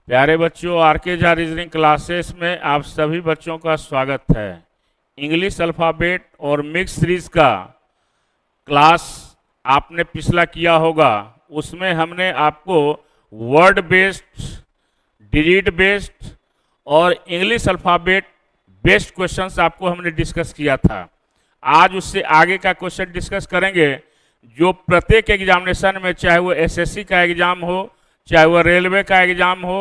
प्यारे बच्चों, आर के झा रीजनिंग क्लासेस में आप सभी बच्चों का स्वागत है। इंग्लिश अल्फ़ाबेट और मिक्स सीरीज का क्लास आपने पिछला किया होगा। उसमें हमने आपको वर्ड बेस्ड, डिजिट बेस्ड और इंग्लिश अल्फ़ाबेट बेस्ड क्वेश्चंस आपको हमने डिस्कस किया था। आज उससे आगे का क्वेश्चन डिस्कस करेंगे जो प्रत्येक एग्जामिनेशन में, चाहे वो एसएससी का एग्जाम हो, चाहे वो रेलवे का एग्जाम हो,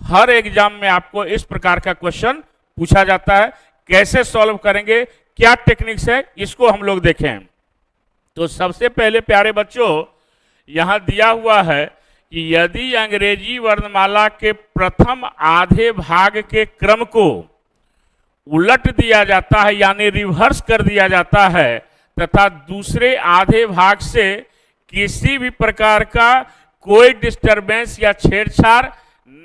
हर एग्जाम में आपको इस प्रकार का क्वेश्चन पूछा जाता है। कैसे सॉल्व करेंगे, क्या टेक्निक्स है, इसको हम लोग देखें। तो सबसे पहले प्यारे बच्चों, यहां दिया हुआ है कि यदि अंग्रेजी वर्णमाला के प्रथम आधे भाग के क्रम को उलट दिया जाता है, यानी रिवर्स कर दिया जाता है, तथा दूसरे आधे भाग से किसी भी प्रकार का कोई डिस्टरबेंस या छेड़छाड़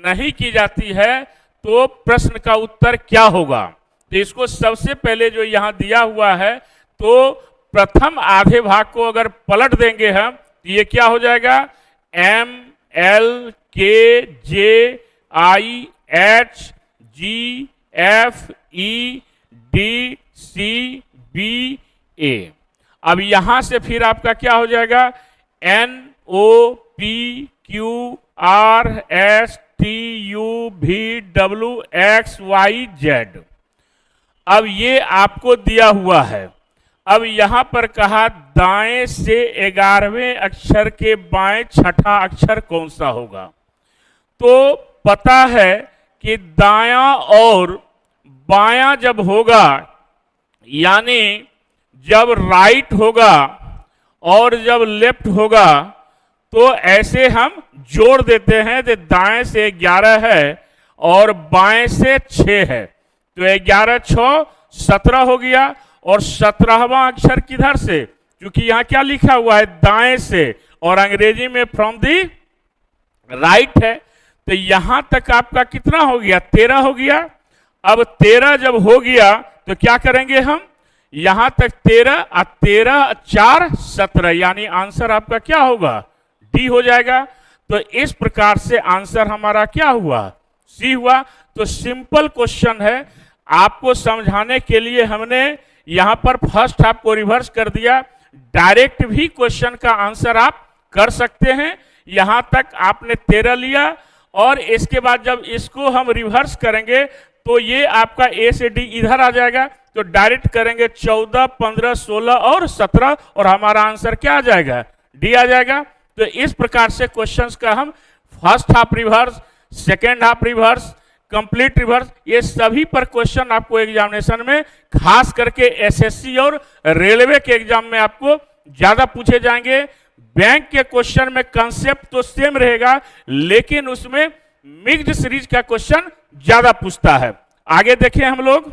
नहीं की जाती है, तो प्रश्न का उत्तर क्या होगा। तो इसको सबसे पहले जो यहां दिया हुआ है, तो प्रथम आधे भाग को अगर पलट देंगे हम, तो ये क्या हो जाएगा, M L K J I H G F E D C B A। अब यहां से फिर आपका क्या हो जाएगा, N O P Q R S T U V W X Y Z। अब ये आपको दिया हुआ है। अब यहां पर कहा दाएं से 11वें अक्षर के बाएं छठा अक्षर कौन सा होगा। तो पता है कि दायां और बायां जब होगा, यानी जब राइट होगा और जब लेफ्ट होगा, तो ऐसे हम जोड़ देते हैं। तो दाएं से 11 है और बाएं से 6 है, तो 11 6 17 हो गया। और 17वां अक्षर किधर से, क्योंकि यहां क्या लिखा हुआ है, दाएं से, और अंग्रेजी में फ्रॉम दी राइट है। तो यहां तक आपका कितना हो गया, 13 हो गया। अब 13 जब हो गया तो क्या करेंगे हम, यहां तक 13 और 13 4 17, यानी आंसर आपका क्या होगा, डी हो जाएगा। तो इस प्रकार से आंसर हमारा क्या हुआ, सी हुआ। तो सिंपल क्वेश्चन है, आपको समझाने के लिए हमने यहां पर फर्स्ट आपको रिवर्स कर दिया। डायरेक्ट भी क्वेश्चन का आंसर आप कर सकते हैं। यहां तक आपने 13 लिया और इसके बाद जब इसको हम रिवर्स करेंगे तो ये आपका ए से डी इधर आ जाएगा। तो डायरेक्ट करेंगे 14 15 16 और 17 और हमारा आंसर क्या आ जाएगा, डी आ जाएगा। तो इस प्रकार से क्वेश्चंस का हम first half reverse, second half reverse, complete reverse, ये सभी पर क्वेश्चन आपको एग्जामिनेशन में, खास करके एसएससी और रेलवे के एग्जाम में आपको ज्यादा पूछे जाएंगे। बैंक के क्वेश्चन में कंसेप्ट तो सेम रहेगा, लेकिन उसमें मिक्स्ड सीरीज का क्वेश्चन ज्यादा पूछता है। आगे देखें हम लोग।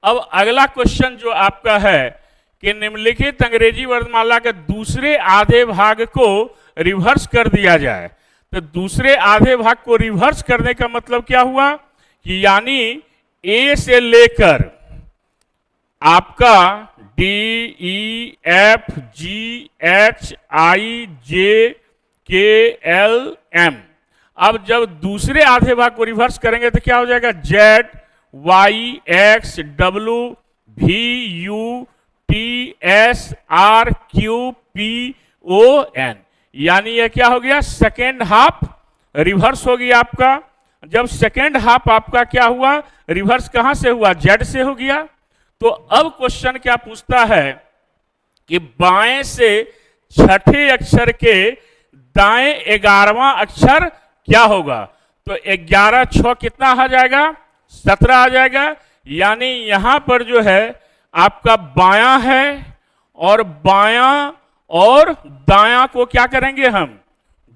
अब अगला क्वेश्चन जो आपका है कि निम्नलिखित अंग्रेजी वर्णमाला के दूसरे आधे भाग को रिवर्स कर दिया जाए। तो दूसरे आधे भाग को रिवर्स करने का मतलब क्या हुआ कि यानी ए से लेकर आपका D E F G H I J K L M. अब जब दूसरे आधे भाग को रिवर्स करेंगे तो क्या हो जाएगा, Z Y X W V U T S R Q P O N, यानी ये क्या हो गया, सेकेंड हाफ रिवर्स हो गया आपका। जब सेकेंड हाफ आपका क्या हुआ, रिवर्स कहां से हुआ, जेड से हो गया। तो अब क्वेश्चन क्या पूछता है कि बाएं से छठे अक्षर के दाएं 11वां अक्षर क्या होगा। तो 11 6 कितना आ जाएगा, 17 आ जाएगा। यानी यहां पर जो है आपका बायां है और बायां और दायां को क्या करेंगे हम,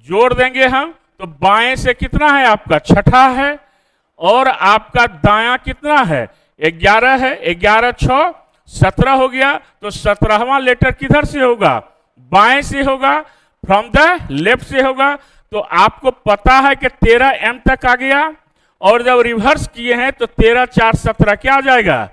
जोड़ देंगे हम। तो बाएं से कितना है आपका, छठा है, और आपका दायां कितना है, 11 है। 11 6 17 हो गया। तो 17वां लेटर किधर से होगा, बाएं से होगा, फ्रॉम द लेफ्ट से होगा। तो आपको पता है कि 13 एम तक आ गया, और जब रिवर्स किए हैं तो 13 4 17 क्या आ जाएगा,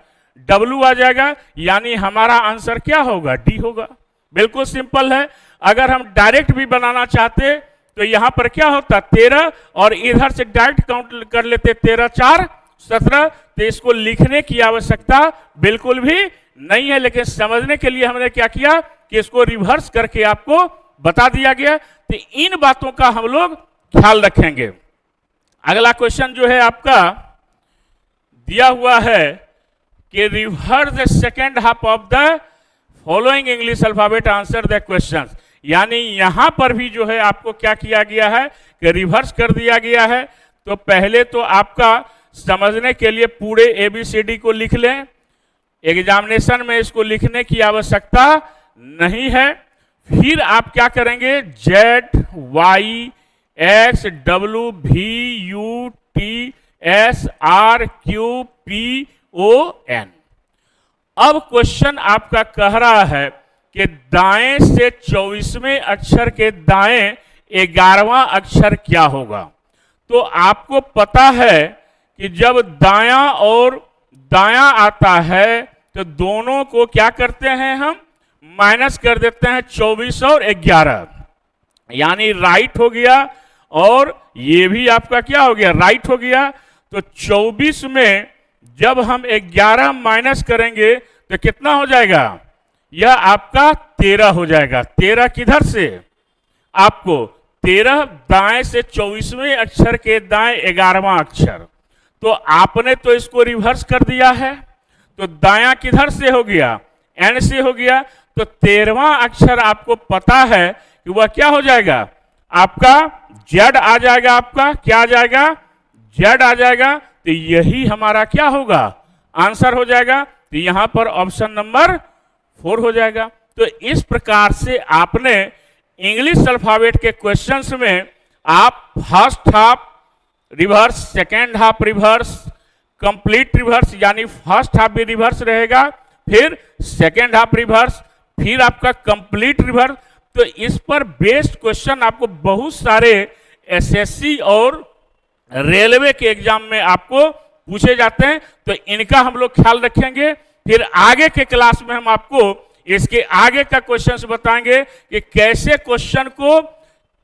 डब्ल्यू आ जाएगा। यानी हमारा आंसर क्या होगा, डी होगा। बिल्कुल सिंपल है। अगर हम डायरेक्ट भी बनाना चाहते तो यहाँ पर क्या होता 13 और इधर से डायरेक्ट काउंट कर लेते 13 4 17। तो इसको लिखने की आवश्यकता बिल्कुल भी नहीं है, लेकिन समझने के लिए हमने क्या किया कि इसको रिवर्स करके आपको बता दिया गया। तो इन बातों का हम लोग ख्याल रखेंगे। अगला क्वेश्चन जो है आपका दिया हुआ है कि reverse the second half of the following English alphabet answer the questions. यानी यहां पर भी जो है आपको क्या किया गया है कि रिवर्स कर दिया गया है। तो पहले तो आपका समझने के लिए पूरे ABCD को लिख लें, एग्जामिनेशन में इसको लिखने की आवश्यकता नहीं है। फिर आप क्या करेंगे Z Y X W V U T S R Q P O N। अब क्वेश्चन आपका कह रहा है कि दाएं से 24वें अक्षर के दाएं 11वां अक्षर क्या होगा। तो आपको पता है कि जब दायां और दायां आता है तो दोनों को क्या करते हैं हम माइनस कर देते हैं 24 और 11, यानी राइट हो गया और ये भी आपका क्या हो गया राइट हो गया। तो 24 में जब हम 11 माइनस करेंगे तो कितना हो जाएगा, यह आपका 13 हो जाएगा। 13 किधर से आपको 13 दाएं से 24वें अक्षर के दाएं 11वां अक्षर। तो आपने तो इसको रिवर्स कर दिया है, तो दायां किधर से हो गया N से हो गया। तो 13वां अक्षर आपको पता है कि वह क्या हो जाएगा आपका Z आ जाएगा। आपका क्या आ जाएगा Z आ जाएगा। तो यही हमारा क्या होगा आंसर हो जाएगा। तो यहां पर ऑप्शन नंबर 4 हो जाएगा। तो इस प्रकार से आपने इंग्लिश अल्फाबेट के क्वेश्चंस में आप first half reverse, second half reverse, complete reverse, यानी फर्स्ट हाफ भी रिवर्स रहेगा, फिर सेकेंड हाफ रिवर्स, फिर आपका कंप्लीट रिवर्स। तो इस पर बेस्ड क्वेश्चन आपको बहुत सारे SSC और रेलवे के एग्जाम में आपको पूछे जाते हैं। तो इनका हम लोग ख्याल रखेंगे। फिर आगे के क्लास में हम आपको इसके आगे का क्वेश्चन बताएंगे कि कैसे क्वेश्चन को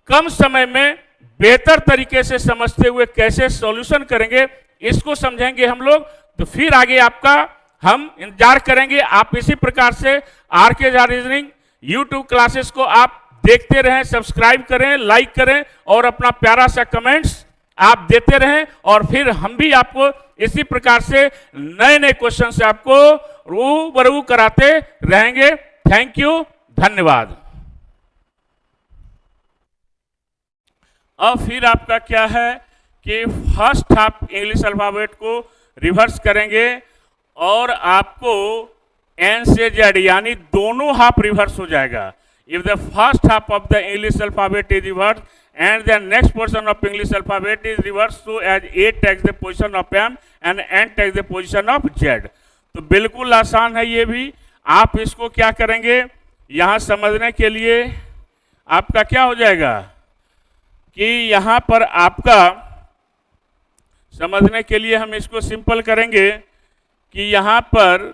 कम समय में बेहतर तरीके से समझते हुए कैसे सॉल्यूशन करेंगे, इसको समझेंगे हम लोग। तो फिर आगे आपका हम इंतजार करेंगे। आप इसी प्रकार से RK Jha reasoning YouTube classes को आप देखते रहें, सब्सक्राइब करें, लाइक करें और अपना प्यारा सा कमेंट्स आप देते रहें। और फिर हम भी आपको इसी प्रकार से नए नए क्वेश्चन से आपको रूबरू कराते रहेंगे। थैंक यू, धन्यवाद। अब फिर आपका क्या है कि फर्स्ट हाफ इंग्लिश अल्फाबेट को रिवर्स करेंगे और आपको N से Z यानी दोनों हाफ रिवर्स हो जाएगा। If the first half of the English alphabet is reverse and the next portion of English alphabet is reversed so as A takes the position of M and N takes the position of Z। तो बिल्कुल आसान है ये भी। आप इसको क्या करेंगे यहाँ समझने के लिए आपका क्या हो जाएगा कि यहाँ पर आपका समझने के लिए हम इसको सिंपल करेंगे कि यहाँ पर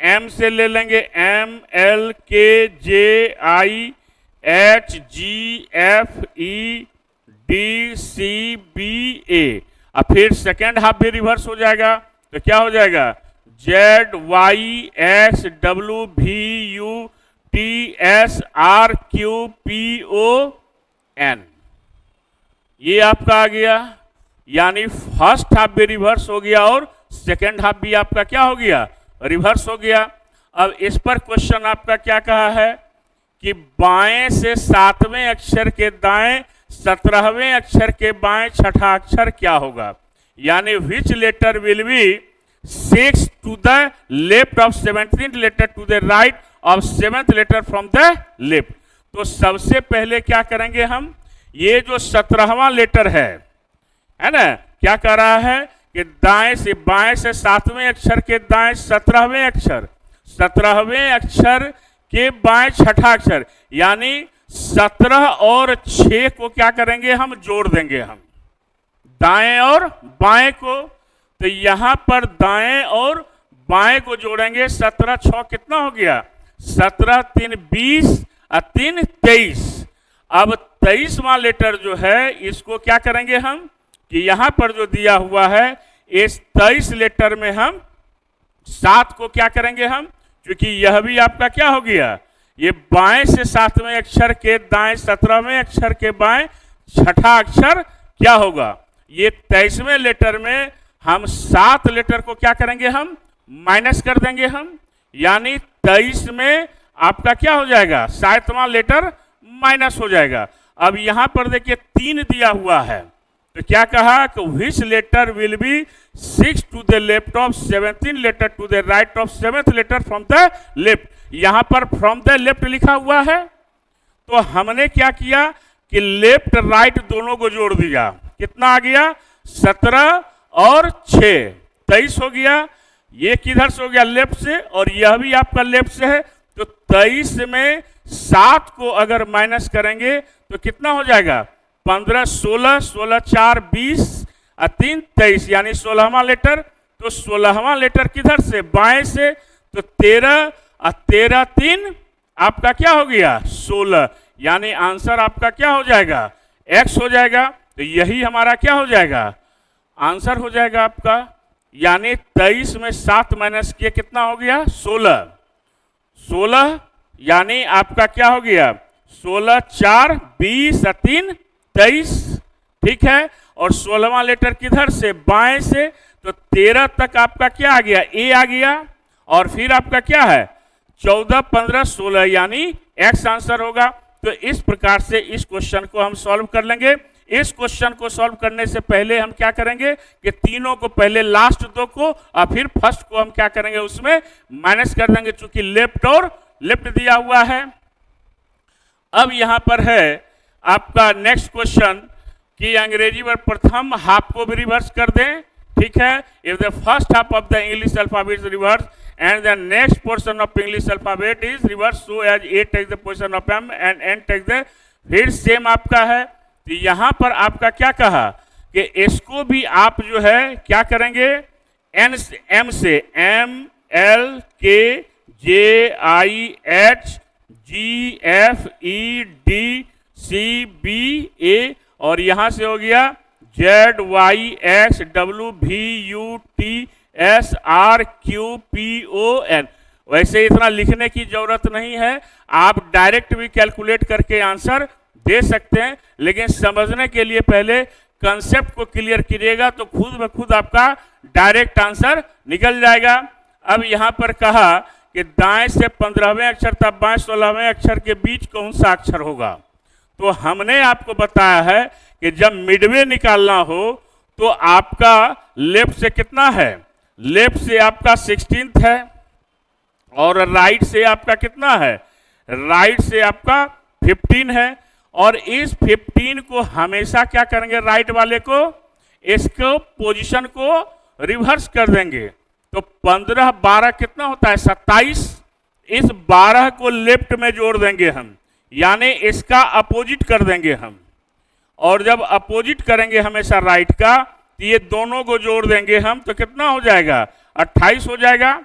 M से ले लेंगे M L K J I H G F E D C B A। अब फिर सेकेंड हाफ भी रिवर्स हो जाएगा। तो क्या हो जाएगा Z Y X W V U T S R Q P O N। ये आपका आ गया, यानी फर्स्ट हाफ भी रिवर्स हो गया और सेकेंड हाफ भी आपका क्या हो गया रिवर्स हो गया। अब इस पर क्वेश्चन आपका क्या कहा है कि बाएं से 7वें अक्षर के दाएं 17वें अक्षर के बाएं छठा अक्षर क्या होगा, यानी which letter will be 6 to the left of 17th letter to the right of 7th letter from the left. तो सबसे पहले क्या करेंगे हम, ये जो 17वां लेटर है ना, क्या कर रहा है कि दाएं से बाएं से 7वें अक्षर के दाएं 17वें अक्षर, 17वें अक्षर के बाएं छठा अक्षर, यानी 17 और 6 को क्या करेंगे हम जोड़ देंगे हम दाएं और बाएं को। तो यहां पर दाएं और बाएं को जोड़ेंगे। 17 6 कितना हो गया 17 3 20 और 3 23। अब 23वां लेटर जो है इसको क्या करेंगे हम कि यहां पर जो दिया हुआ है इस 23 लेटर में हम 7 को क्या करेंगे हम, क्योंकि यह भी आपका क्या हो गया, ये बाएं से 7वें अक्षर के दाएं 17वें अक्षर के बाएं छठा अक्षर क्या होगा, ये 23वें लेटर में हम 7 लेटर को क्या करेंगे हम माइनस कर देंगे हम, यानी 23 में आपका क्या हो जाएगा 7वां लेटर माइनस हो जाएगा। अब यहां पर देखिए 3 दिया हुआ है तो क्या कहा कि which letter will be 6 to the left of 17 letter to the right of 7th letter from the left, यहां पर फ्रॉम द लेफ्ट लिखा हुआ है तो हमने क्या किया कि लेफ्ट राइट दोनों को जोड़ दिया, कितना आ गया 17 और 6 23 हो गया, ये किधर से हो गया लेफ्ट से और यह भी आपका लेफ्ट से है, तो 23 में 7 को अगर माइनस करेंगे तो कितना हो जाएगा 15 16 16 4 20 और 3 23 यानी 16वां लेटर, तो 16वां लेटर किधर से बाएं से, तो 13 और 13 3 आपका क्या हो गया 16, यानी आंसर आपका क्या हो जाएगा x हो जाएगा, तो यही हमारा क्या हो जाएगा आंसर हो जाएगा आपका, यानी 23 में 7 माइनस किए कितना हो गया 16 16, यानी आपका क्या हो गया 16 4 20 और 3 23, ठीक है, और 16वां लेटर किधर से बाएं से, तो 13 तक आपका क्या आ गया ए आ गया और फिर आपका क्या है 14 15 16 यानी x आंसर होगा। तो इस प्रकार से इस क्वेश्चन को हम सॉल्व कर लेंगे। इस क्वेश्चन को सॉल्व करने से पहले हम क्या करेंगे कि तीनों को पहले लास्ट दो को और फिर फर्स्ट को हम क्या करेंगे उसमें माइनस कर देंगे, चूंकि लेफ्ट और लेफ्ट दिया हुआ है। अब यहां पर है आपका नेक्स्ट क्वेश्चन कि अंग्रेजी वर्ड प्रथम हाफ को भी रिवर्स कर दें, ठीक है, if the first half of the English alphabet is reverse and the next portion of English alphabet is reversed so as A takes the position of M and N takes the, फिर same आपका है। तो यहाँ पर आपका क्या कहा कि इसको भी आप जो है क्या करेंगे N से M से M L K J I H G F E D C B A और यहाँ से हो गया Z Y X W V U T SRQPON। वैसे इतना लिखने की जरूरत नहीं है, आप डायरेक्ट भी कैलकुलेट करके आंसर दे सकते हैं, लेकिन समझने के लिए पहले कंसेप्ट को क्लियर कीजिएगा तो खुद ब खुद आपका डायरेक्ट आंसर निकल जाएगा। अब यहाँ पर कहा कि दाएं से 15वें अक्षर तक बाएं 16वें अक्षर के बीच कौन सा अक्षर होगा, तो हमने आपको बताया है कि जब मिडवे निकालना हो तो आपका लेफ्ट से कितना है, लेफ्ट से आपका 16th है और राइट से आपका कितना है, राइट से आपका 15 है, और इस 15 को हमेशा क्या करेंगे राइट वाले को इसको पोजीशन को रिवर्स कर देंगे, तो 15 12 कितना होता है 27, इस 12 को लेफ्ट में जोड़ देंगे हम, यानी इसका अपोजिट कर देंगे हम, और जब अपोजिट करेंगे हमेशा राइट का तो ये दोनों को जोड़ देंगे हम, तो कितना हो जाएगा 28 हो जाएगा।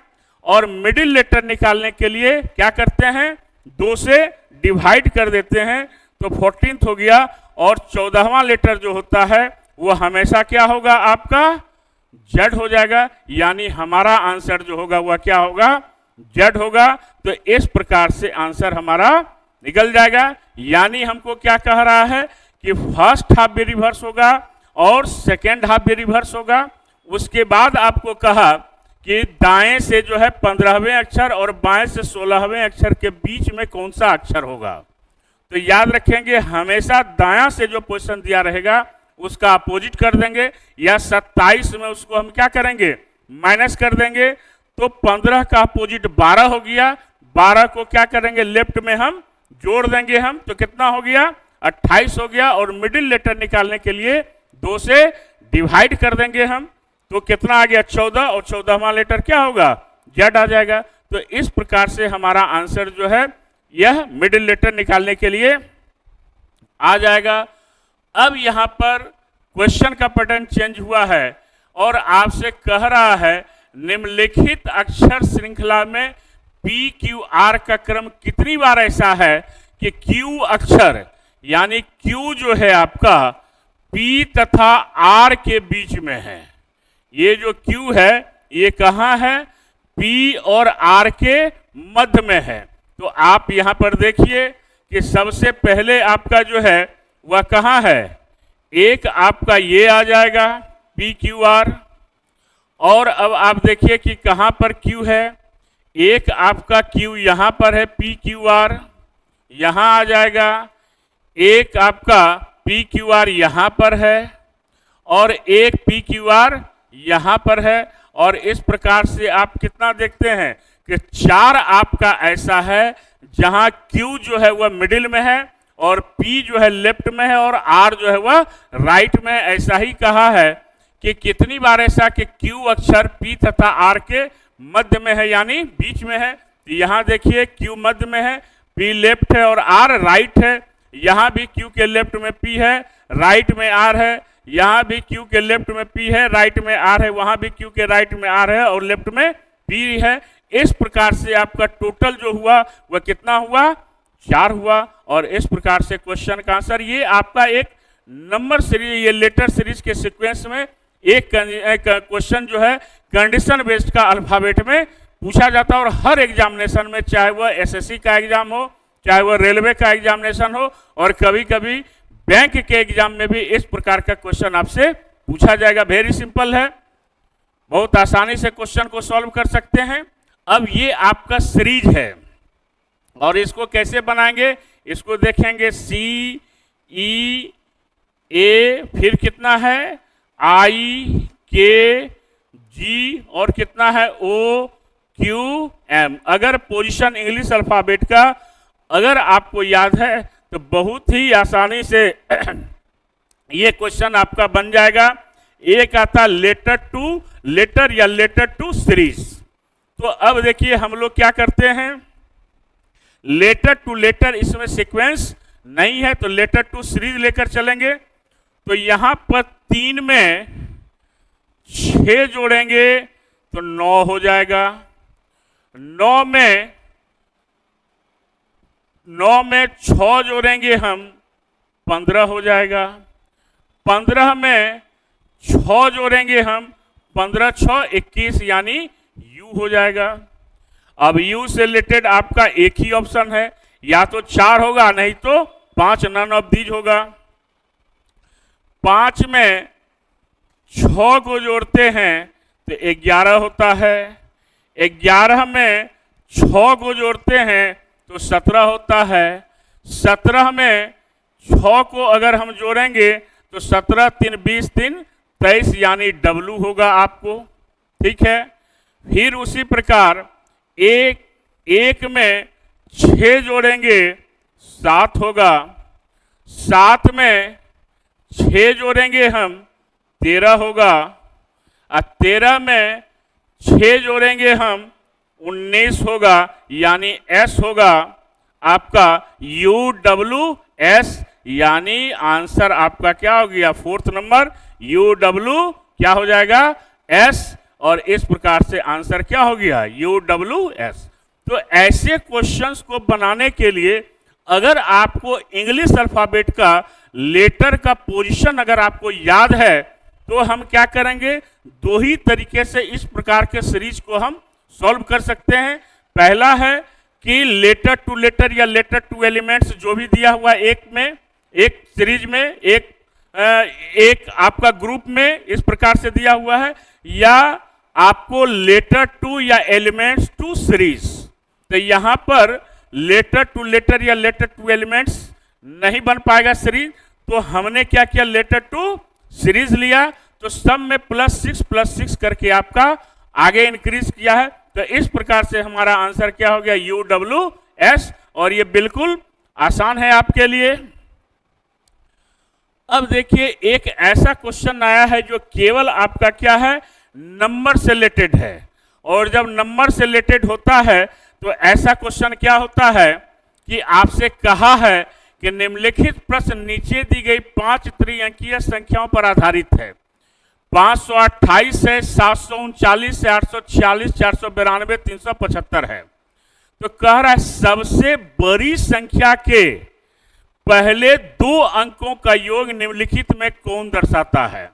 और मिडिल लेटर निकालने के लिए क्या करते हैं 2 से डिवाइड कर देते हैं, तो 14th हो गया, और 14वां लेटर जो होता है वो हमेशा क्या होगा आपका Z हो जाएगा, यानी हमारा आंसर जो होगा वह क्या होगा Z होगा। तो इस प्रकार से आंसर हमारा निकल जाएगा, यानी हमको क्या कह रहा है कि फर्स्ट हाफ भी रिवर्स होगा और सेकेंड हाफ भी रिवर्स होगा। उसके बाद आपको कहा कि दाएं से जो है 15वें अक्षर और बाएं से 16वें अक्षर के बीच में कौन सा अक्षर होगा, तो याद रखेंगे हमेशा दायां से जो पोजीशन दिया रहेगा उसका अपोजिट कर देंगे, या 27 में उसको हम क्या करेंगे माइनस कर देंगे, तो 15 का अपोजिट 12 हो गया, 12 को क्या करेंगे लेफ्ट में हम जोड़ देंगे हम, तो कितना हो गया 28 हो गया, और मिडिल लेटर निकालने के लिए 2 से डिवाइड कर देंगे हम, तो कितना आ गया 14, और 14वां लेटर क्या होगा Z आ जाएगा। तो इस प्रकार से हमारा आंसर जो है यह मिडिल लेटर निकालने के लिए आ जाएगा। अब यहाँ पर क्वेश्चन का पैटर्न चेंज हुआ है और आपसे कह रहा है निम्नलिखित अक्षर श्रृंखला में PQR का क्रम कितनी बार ऐसा है कि Q अक्षर यानी Q जो है आपका P तथा R के बीच में है। ये जो Q है ये कहाँ है? P और R के मध्य में है। तो आप यहाँ पर देखिए कि सबसे पहले आपका जो है वह कहाँ है? एक आपका ये आ जाएगा PQR, और अब आप देखिए कि कहाँ पर Q है। एक आपका Q यहाँ पर है PQR, यहाँ आ जाएगा। एक आपका PQR यहाँ पर है और एक PQR यहाँ पर है। और इस प्रकार से आप कितना देखते हैं कि 4 आपका ऐसा है जहां Q जो है वह मिडिल में है और P जो है लेफ्ट में है और R जो है वह राइट में। ऐसा ही कहा है कि कितनी बार ऐसा कि Q अक्षर P तथा R के मध्य में है, यानी बीच में है। तो यहाँ देखिए Q मध्य में है, P लेफ्ट है और R राइट है। यहाँ भी Q के लेफ्ट में P है, राइट में R है। यहाँ भी Q के लेफ्ट में P है, राइट में R है। वहाँ भी Q के राइट में R है और लेफ्ट में P है। इस प्रकार से आपका टोटल जो हुआ वह कितना हुआ? 4 हुआ। और इस प्रकार से क्वेश्चन का आंसर, ये आपका एक नंबर सीरीज, ये लेटर सीरीज के सीक्वेंस में एक क्वेश्चन जो है कंडीशन बेस्ड का अल्फाबेट में पूछा जाता है। और हर एग्जामिनेशन में, चाहे वह एसएससी का एग्जाम हो, चाहे वह रेलवे का एग्जामिनेशन हो, और कभी कभी बैंक के एग्जाम में भी इस प्रकार का क्वेश्चन आपसे पूछा जाएगा। वेरी सिंपल है, बहुत आसानी से क्वेश्चन को सॉल्व कर सकते हैं। अब ये आपका सीरीज है और इसको कैसे बनाएंगे इसको देखेंगे। C E A, फिर कितना है I K G और कितना है O Q M। अगर पोजीशन इंग्लिश अल्फाबेट का अगर आपको याद है तो बहुत ही आसानी से ये क्वेश्चन आपका बन जाएगा। एक आता लेटर टू लेटर या लेटर टू सीरीज। तो अब देखिए हम लोग क्या करते हैं, लेटर टू लेटर इसमें सीक्वेंस नहीं है तो लेटर टू सीरीज लेकर चलेंगे। तो यहाँ पर 3 में 6 जोड़ेंगे तो 9 हो जाएगा। 9 में 6 जोड़ेंगे हम 15 हो जाएगा। 15 में 6 जोड़ेंगे हम 15 6 21 यानी U हो जाएगा। अब U से रिलेटेड आपका एक ही ऑप्शन है, या तो 4 होगा नहीं तो 5 नन ऑफ दीज होगा। 5 में 6 को जोड़ते हैं तो 11 होता है। 11 में 6 को जोड़ते हैं तो 17 होता है। 17 में 6 को अगर हम जोड़ेंगे तो 17 3 20 3 23 यानी W होगा आपको, ठीक है। फिर उसी प्रकार एक में 6 जोड़ेंगे 7 होगा। 7 में 6 जोड़ेंगे हम 13 होगा। और 13 में 6 जोड़ेंगे हम 19 होगा, यानी S होगा आपका UWS, यानी आंसर आपका क्या हो गया? 4th नंबर UW क्या हो जाएगा? S। और इस प्रकार से आंसर क्या हो गया? UWS। तो ऐसे क्वेश्चंस को बनाने के लिए अगर आपको इंग्लिश अल्फाबेट का लेटर का पोजीशन अगर आपको याद है तो हम क्या करेंगे, 2 ही तरीके से इस प्रकार के सीरीज को हम सॉल्व कर सकते हैं। पहला है कि लेटर टू लेटर या लेटर टू एलिमेंट्स जो भी दिया हुआ एक सीरीज में एक आपका ग्रुप में इस प्रकार से दिया हुआ है, या आपको लेटर टू या एलिमेंट्स टू सीरीज। तो यहाँ पर लेटर टू लेटर या लेटर टू एलिमेंट्स नहीं बन पाएगा सीरीज, तो हमने क्या किया, लेटर टू सीरीज लिया। तो सब में +6 करके आपका आगे इंक्रीज किया है। तो इस प्रकार से हमारा आंसर क्या हो गया? UWS। और ये बिल्कुल आसान है आपके लिए। अब देखिए एक ऐसा क्वेश्चन आया है जो केवल आपका क्या है, नंबर से रिलेटेड है। और जब नंबर से रिलेटेड होता है तो ऐसा क्वेश्चन क्या होता है कि आपसे कहा है कि निम्नलिखित प्रश्न नीचे दी गई 5 त्रिअंकीय संख्याओं पर आधारित है। 528 है, 739 है, 846, 492, 375 है। तो कह रहा है सबसे बड़ी संख्या के पहले दो अंकों का योग निम्नलिखित में कौन दर्शाता है?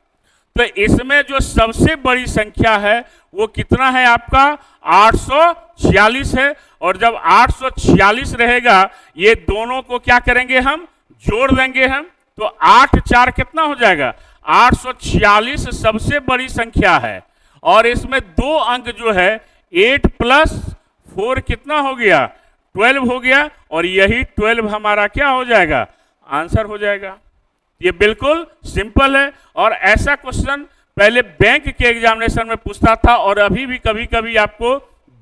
तो इसमें जो सबसे बड़ी संख्या है वो कितना है आपका? 846 है। और जब 846 रहेगा, ये दोनों को क्या करेंगे हम? जोड़ देंगे हम। तो 8 4 कितना हो जाएगा? 846 सबसे बड़ी संख्या है। और इसमें दो अंक जो है 8 + 4 कितना हो गया? 12 हो गया। और यही 12 हमारा क्या हो जाएगा? आंसर हो जाएगा। ये बिल्कुल सिंपल है। और ऐसा क्वेश्चन पहले बैंक के एग्जामिनेशन में पूछता था और अभी भी कभी कभी आपको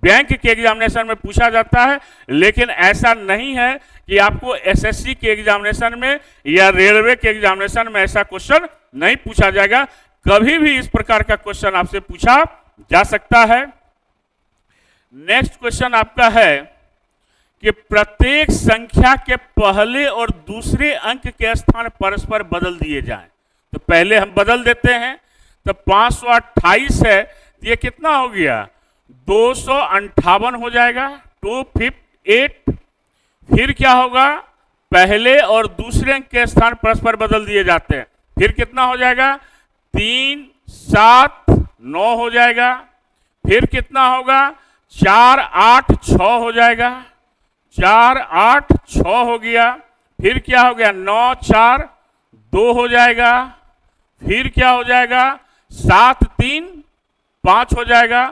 बैंक के एग्जामिनेशन में पूछा जाता है। लेकिन ऐसा नहीं है कि आपको एसएससी के एग्जामिनेशन में या रेलवे के एग्जामिनेशन में ऐसा क्वेश्चन नहीं पूछा जाएगा। कभी भी इस प्रकार का क्वेश्चन आपसे पूछा जा सकता है। नेक्स्ट क्वेश्चन आपका है कि प्रत्येक संख्या के पहले और दूसरे अंक के स्थान परस्पर बदल दिए जाएं। तो पहले हम बदल देते हैं। तो 528 है, ये कितना हो गया? 258 हो जाएगा। 258। फिर क्या होगा? पहले और दूसरे अंक के स्थान परस्पर बदल दिए जाते हैं। फिर कितना हो जाएगा? 3 7 9 हो जाएगा। फिर कितना होगा? 4 8 6 हो जाएगा। 4 8 6 हो गया। फिर क्या हो गया? 9 4 2 हो जाएगा। फिर क्या हो जाएगा? 7 3 5 हो जाएगा।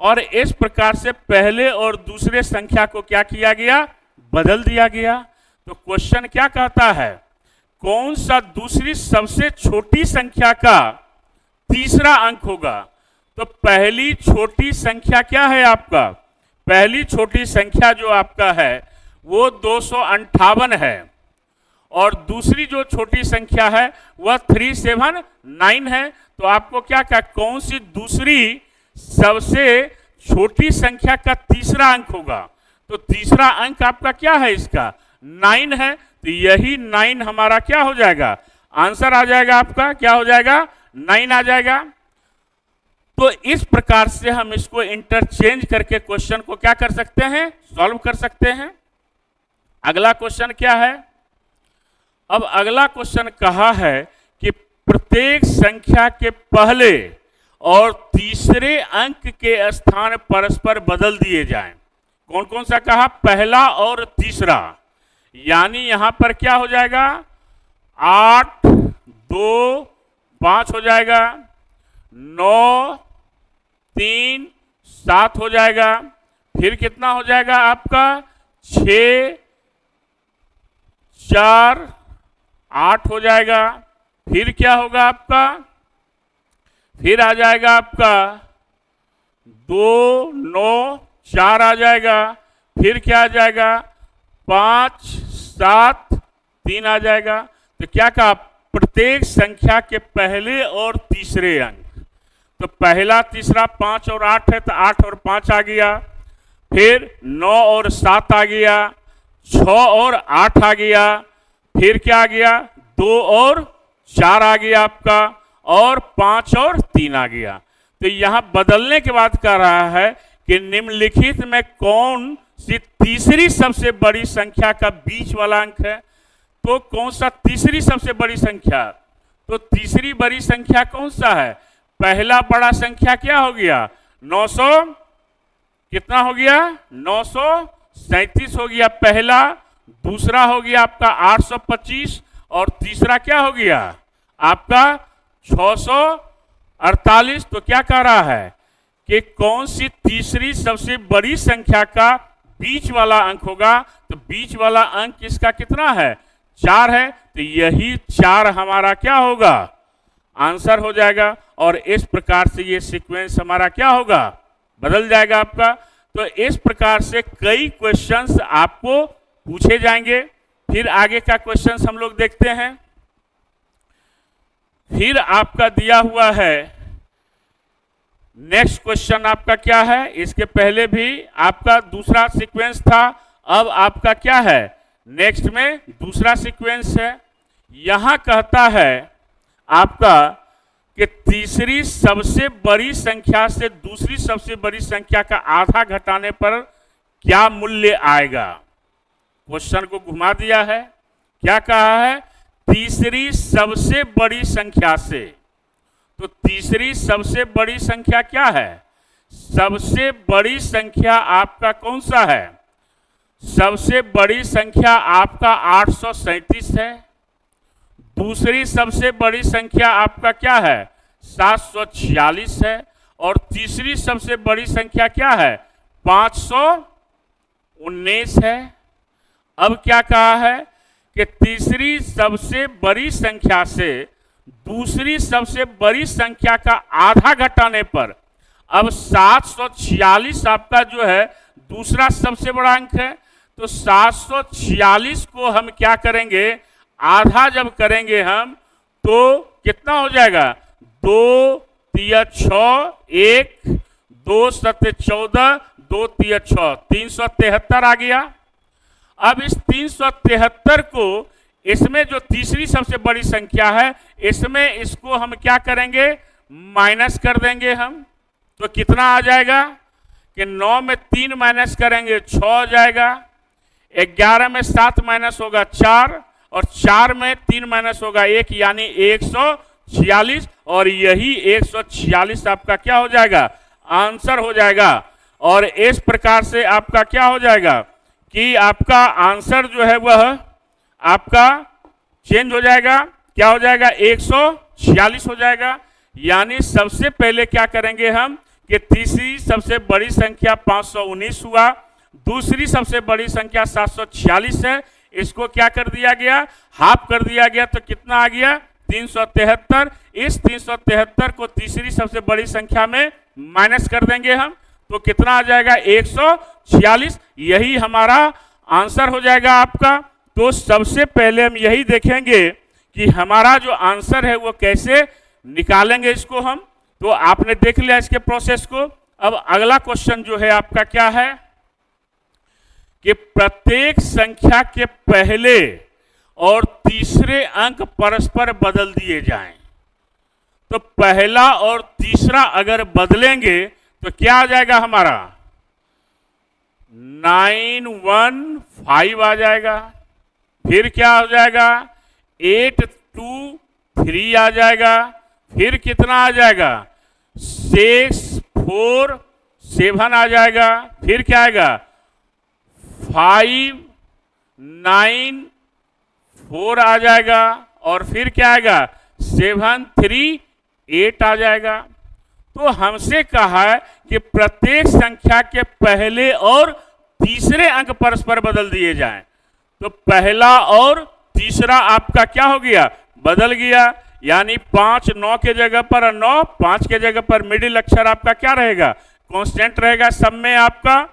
और इस प्रकार से पहले और दूसरे संख्या को क्या किया गया? बदल दिया गया। तो क्वेश्चन क्या कहता है? कौन सा दूसरी सबसे छोटी संख्या का तीसरा अंक होगा? तो पहली छोटी संख्या क्या है आपका? पहली छोटी संख्या जो आपका है वो 258 है। और दूसरी जो छोटी संख्या है वह 379 है। तो आपको क्या कहा? कौन सी दूसरी सबसे छोटी संख्या का तीसरा अंक होगा? तो तीसरा अंक आपका क्या है? इसका 9 है। तो यही 9 हमारा क्या हो जाएगा? आंसर आ जाएगा आपका। क्या हो जाएगा? 9 आ जाएगा। तो इस प्रकार से हम इसको इंटरचेंज करके क्वेश्चन को क्या कर सकते हैं? सॉल्व कर सकते हैं। अगला क्वेश्चन क्या है? अब अगला क्वेश्चन कहा है कि प्रत्येक संख्या के पहले और तीसरे अंक के स्थान परस्पर बदल दिए जाएं। कौन कौन सा कहा? पहला और तीसरा। यानी यहां पर क्या हो जाएगा? 8 2 5 हो जाएगा। 9 3 7 हो जाएगा। फिर कितना हो जाएगा आपका? 6 4 8 हो जाएगा। फिर क्या होगा आपका? फिर आ जाएगा आपका 2 9 4 आ जाएगा। फिर क्या आ जाएगा? 5 7 3 आ जाएगा। तो क्या कहा? प्रत्येक संख्या के पहले और तीसरे अंक। तो पहला तीसरा 5 और 8 है, तो 8 और 5 आ गया। फिर 9 और 7 आ गया। 6 और 8 आ गया। फिर क्या आ गया? 2 और 4 आ गया आपका। और 5 और 3 आ गया। तो यहां बदलने के बाद कह रहा है कि निम्नलिखित में कौन सी तीसरी सबसे बड़ी संख्या का बीच वाला अंक है? तो कौन सा तीसरी सबसे बड़ी संख्या? तो तीसरी बड़ी संख्या कौन सा है? पहला बड़ा संख्या क्या हो गया? 900 कितना हो गया? 937 हो गया पहला। दूसरा हो गया आपका 825। और तीसरा क्या हो गया आपका? 648। तो क्या कह रहा है कि कौन सी तीसरी सबसे बड़ी संख्या का बीच वाला अंक होगा? तो बीच वाला अंक इसका कितना है? 4 है। तो यही 4 हमारा क्या होगा? आंसर हो जाएगा। और इस प्रकार से ये सीक्वेंस हमारा क्या होगा? बदल जाएगा आपका। तो इस प्रकार से कई क्वेश्चंस आपको पूछे जाएंगे। फिर आगे का क्वेश्चंस हम लोग देखते हैं। फिर आपका दिया हुआ है नेक्स्ट क्वेश्चन आपका क्या है? इसके पहले भी आपका दूसरा सीक्वेंस था। अब आपका क्या है? नेक्स्ट में दूसरा सीक्वेंस है। यहां कहता है आपका कि तीसरी सबसे बड़ी संख्या से दूसरी सबसे बड़ी संख्या का आधा घटाने पर क्या मूल्य आएगा? क्वेश्चन को घुमा दिया है। क्या कहा है? तीसरी सबसे बड़ी संख्या से। तो तीसरी सबसे बड़ी संख्या क्या है? सबसे बड़ी संख्या आपका कौन सा है? सबसे बड़ी संख्या आपका 837 है। दूसरी सबसे बड़ी संख्या आपका क्या है? 746 है। और तीसरी सबसे बड़ी संख्या क्या है? 519 है। अब क्या कहा है कि तीसरी सबसे बड़ी संख्या से दूसरी सबसे बड़ी संख्या का आधा घटाने पर अब 746 आपका जो है दूसरा सबसे बड़ा अंक है। तो 746 को हम क्या करेंगे? आधा जब करेंगे हम तो कितना हो जाएगा? 2 तिया 6, 1 2 7 14, 2 तिया 6, 373 आ गया। अब इस 373 को इसमें जो तीसरी सबसे बड़ी संख्या है इसमें इसको हम क्या करेंगे? माइनस कर देंगे हम। तो कितना आ जाएगा कि 9 में 3 माइनस करेंगे 6 आ जाएगा। 11 में 7 माइनस होगा 4 और 4 में 3 माइनस होगा 1 यानी 146। और यही 146 आपका क्या हो जाएगा? आंसर हो जाएगा। और इस प्रकार से आपका क्या हो जाएगा कि आपका आंसर जो है वह आपका चेंज हो जाएगा। क्या हो जाएगा? 146 हो जाएगा। यानी सबसे पहले क्या करेंगे हम कि तीसरी सबसे बड़ी संख्या 519 हुआ, दूसरी सबसे बड़ी संख्या 746 है, इसको क्या कर दिया गया? हाफ कर दिया गया। तो कितना आ गया? 373। इस 373 को तीसरी सबसे बड़ी संख्या में माइनस कर देंगे हम तो कितना आ जाएगा? 146। यही हमारा आंसर हो जाएगा आपका। तो सबसे पहले हम यही देखेंगे कि हमारा जो आंसर है वो कैसे निकालेंगे इसको हम। तो आपने देख लिया इसके प्रोसेस को। अब अगला क्वेश्चन जो है आपका क्या है कि प्रत्येक संख्या के पहले और तीसरे अंक परस्पर बदल दिए जाएं। तो पहला और तीसरा अगर बदलेंगे तो क्या आ जाएगा हमारा? 915 आ जाएगा। फिर क्या हो जाएगा? 823 आ जाएगा। फिर कितना आ जाएगा? 647 आ जाएगा। फिर क्या आएगा? 594 आ जाएगा। और फिर क्या आएगा? 738 आ जाएगा। तो हमसे कहा है कि प्रत्येक संख्या के पहले और तीसरे अंक परस्पर बदल दिए जाएं। तो पहला और तीसरा आपका क्या हो गया? बदल गया। यानी 5 9 के जगह पर 9, 5 के जगह पर मिडिल अक्षर आपका क्या रहेगा? कांस्टेंट रहेगा सब में आपका।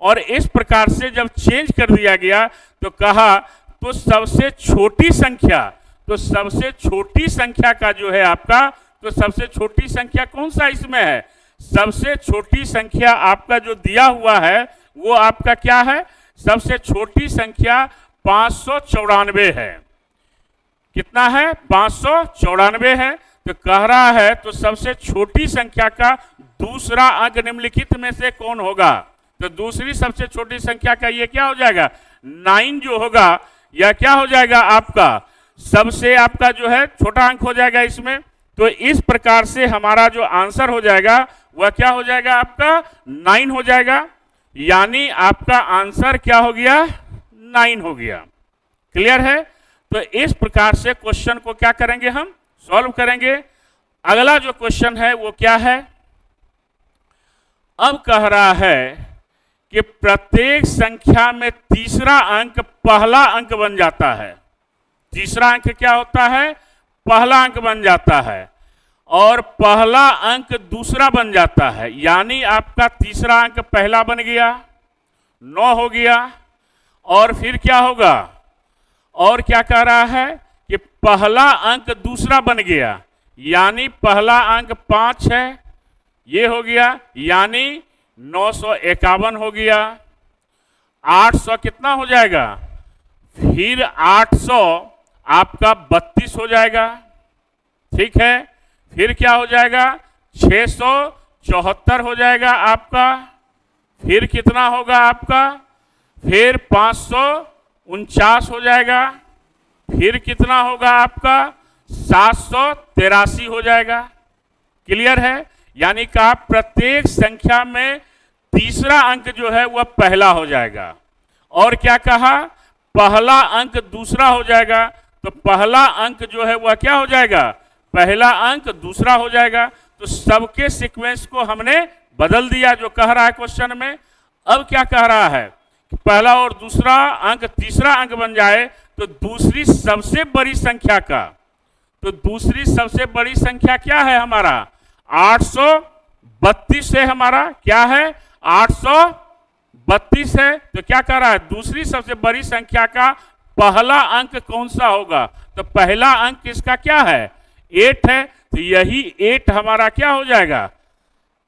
और इस प्रकार से जब चेंज कर दिया गया तो कहा तो सबसे छोटी संख्या, तो सबसे छोटी संख्या का जो है आपका, तो सबसे छोटी संख्या कौन सा इसमें है? सबसे छोटी संख्या आपका जो दिया हुआ है वो आपका क्या है? सबसे छोटी संख्या 594 है। कितना है? 594 है। तो कह रहा है तो सबसे छोटी संख्या का दूसरा अंक निम्नलिखित में से कौन होगा? तो दूसरी सबसे छोटी संख्या का ये क्या हो जाएगा? 9 जो होगा यह क्या हो जाएगा आपका? सबसे आपका जो है छोटा अंक हो जाएगा इसमें। तो इस प्रकार से हमारा जो आंसर हो जाएगा वह क्या हो जाएगा आपका? 9 हो जाएगा। यानी आपका आंसर क्या हो गया? 9 हो गया। क्लियर है? तो इस प्रकार से क्वेश्चन को क्या करेंगे हम? सॉल्व करेंगे। अगला जो क्वेश्चन है वो क्या है? अब कह रहा है कि प्रत्येक संख्या में तीसरा अंक पहला अंक बन जाता है। तीसरा अंक क्या होता है? पहला अंक बन जाता है। और पहला अंक दूसरा बन जाता है। यानी आपका तीसरा अंक पहला बन गया, 9 हो गया। और फिर क्या होगा? और क्या कह रहा है कि पहला अंक दूसरा बन गया। यानी पहला अंक 5 है, ये हो गया। यानी 951 हो गया। 800 कितना हो जाएगा? फिर 800 आपका 32 हो जाएगा। ठीक है। फिर क्या हो जाएगा? 674 हो जाएगा आपका। फिर कितना होगा आपका? फिर 549 हो जाएगा। फिर कितना होगा आपका 783 हो जाएगा। क्लियर है? यानी कि आप प्रत्येक संख्या में तीसरा अंक जो है वह पहला हो जाएगा। और क्या कहा? पहला अंक दूसरा हो जाएगा। तो पहला अंक जो है वह क्या हो जाएगा? पहला अंक दूसरा हो जाएगा। तो सबके सीक्वेंस को हमने बदल दिया जो कह रहा है क्वेश्चन में। अब क्या कह रहा है कि पहला और दूसरा अंक तीसरा अंक बन जाए तो दूसरी सबसे बड़ी संख्या का, तो दूसरी सबसे बड़ी संख्या क्या है हमारा? 832 है हमारा। क्या है? 832 है। तो क्या कह रहा है? दूसरी सबसे बड़ी संख्या का पहला अंक कौन सा होगा? तो पहला अंक किसका क्या है? 8 है। तो यही 8 हमारा क्या हो जाएगा?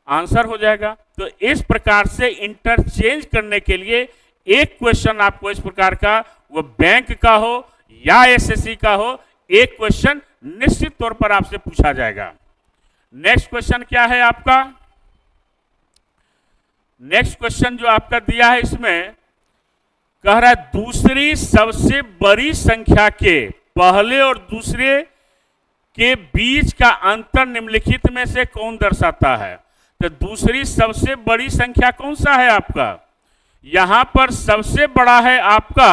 आंसर हो जाएगा। तो इस प्रकार से इंटरचेंज करने के लिए एक क्वेश्चन आपको इस प्रकार का, वो बैंक का हो या एसएससी का हो, एक क्वेश्चन निश्चित तौर पर आपसे पूछा जाएगा। नेक्स्ट क्वेश्चन क्या है आपका? नेक्स्ट क्वेश्चन जो आपका दिया है इसमें कह रहा है दूसरी सबसे बड़ी संख्या के पहले और दूसरे के बीच का अंतर निम्नलिखित में से कौन दर्शाता है? तो दूसरी सबसे बड़ी संख्या कौन सा है आपका? यहां पर सबसे बड़ा है आपका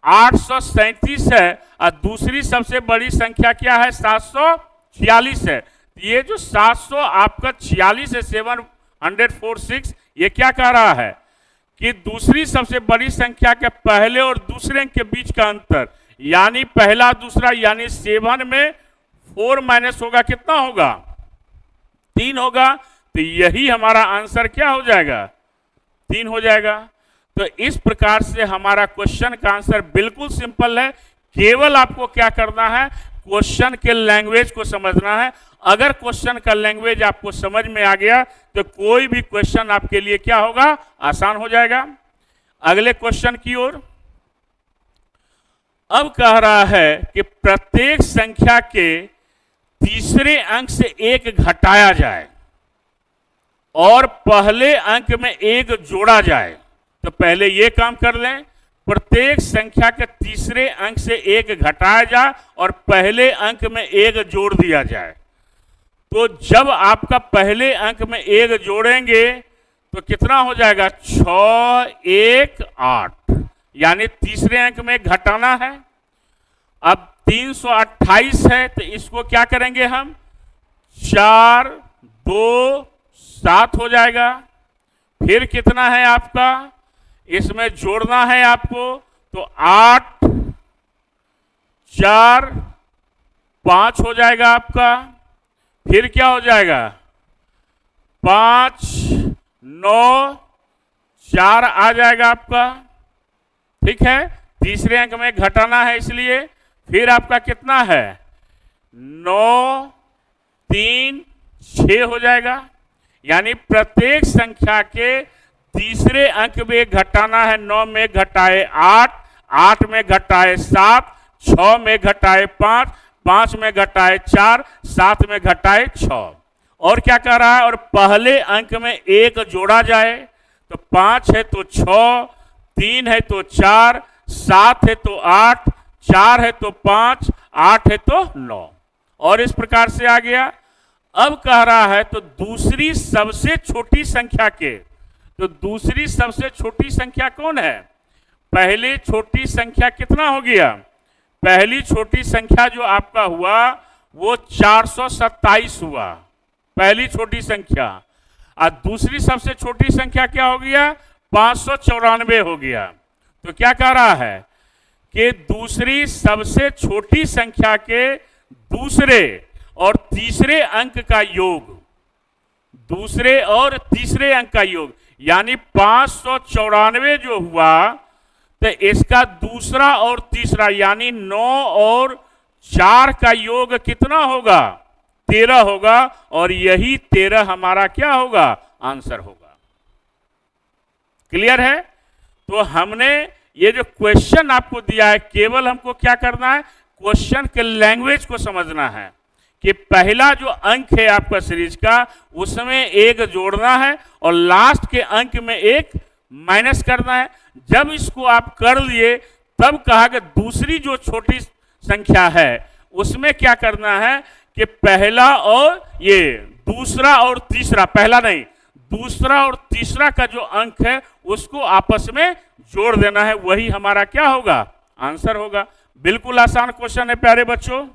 837 है और दूसरी सबसे बड़ी संख्या क्या है? 746 है। ये जो 700 आपका 46 है, 746, ये क्या कह रहा है कि दूसरी सबसे बड़ी संख्या के पहले और दूसरे के बीच का अंतर, यानी पहला दूसरा, यानी 7 में 4 माइनस होगा, कितना होगा? 3 होगा। तो यही हमारा आंसर क्या हो जाएगा? 3 हो जाएगा। तो इस प्रकार से हमारा क्वेश्चन का आंसर बिल्कुल सिंपल है। केवल आपको क्या करना है? क्वेश्चन के लैंग्वेज को समझना है। अगर क्वेश्चन का लैंग्वेज आपको समझ में आ गया तो कोई भी क्वेश्चन आपके लिए क्या होगा? आसान हो जाएगा। अगले क्वेश्चन की ओर अब कह रहा है कि प्रत्येक संख्या के तीसरे अंक से 1 घटाया जाए और पहले अंक में 1 जोड़ा जाए। तो पहले ये काम कर लें, प्रत्येक संख्या के तीसरे अंक से 1 घटाया जाए और पहले अंक में 1 जोड़ दिया जाए। तो जब आपका पहले अंक में 1 जोड़ेंगे तो कितना हो जाएगा? 6, 1, 8, यानी तीसरे अंक में घटाना है। अब 328 है तो इसको क्या करेंगे हम? 4, 2, 7 हो जाएगा। फिर कितना है आपका? इसमें जोड़ना है आपको, तो 8, 4, 5 हो जाएगा आपका। फिर क्या हो जाएगा? 5, 9, 4 आ जाएगा आपका। ठीक है, तीसरे अंक में घटाना है इसलिए। फिर आपका कितना है? 9, 3, 6 हो जाएगा। यानी प्रत्येक संख्या के तीसरे अंक में घटाना है। 9 में घटाए 8, 8 में घटाए 7, 6 में घटाए 5, 5 में घटाए 4, 7 में घटाए 6। और क्या कह रहा है? और पहले अंक में 1 जोड़ा जाए। तो 5 है तो 6, 3 है तो 4, 7 है तो 8, 4 है तो 5, 8 है तो 9। और इस प्रकार से आ गया। अब कह रहा है तो दूसरी सबसे छोटी संख्या के, तो दूसरी सबसे छोटी संख्या कौन है? पहली छोटी संख्या कितना हो गया? पहली छोटी संख्या जो आपका हुआ वो 427 हुआ, पहली छोटी संख्या। और दूसरी सबसे छोटी संख्या क्या हो गया? 594 हो गया। तो क्या कह रहा है कि दूसरी सबसे छोटी संख्या के दूसरे और तीसरे अंक का योग, दूसरे और तीसरे अंक का योग, यानी 594 जो हुआ तो इसका दूसरा और तीसरा यानी 9 और 4 का योग कितना होगा? 13 होगा। और यही 13 हमारा क्या होगा? आंसर होगा। क्लियर है? तो हमने ये जो क्वेश्चन आपको दिया है, केवल हमको क्या करना है? क्वेश्चन के लैंग्वेज को समझना है कि पहला जो अंक है आपका सीरीज का उसमें 1 जोड़ना है और लास्ट के अंक में 1 माइनस करना है। जब इसको आप कर लिए तब कहा कि दूसरी जो छोटी संख्या है उसमें क्या करना है कि पहला और ये दूसरा और तीसरा, पहला नहीं दूसरा और तीसरा का जो अंक है उसको आपस में जोड़ देना है, वही हमारा क्या होगा, आंसर होगा। बिल्कुल आसान क्वेश्चन है प्यारे बच्चों।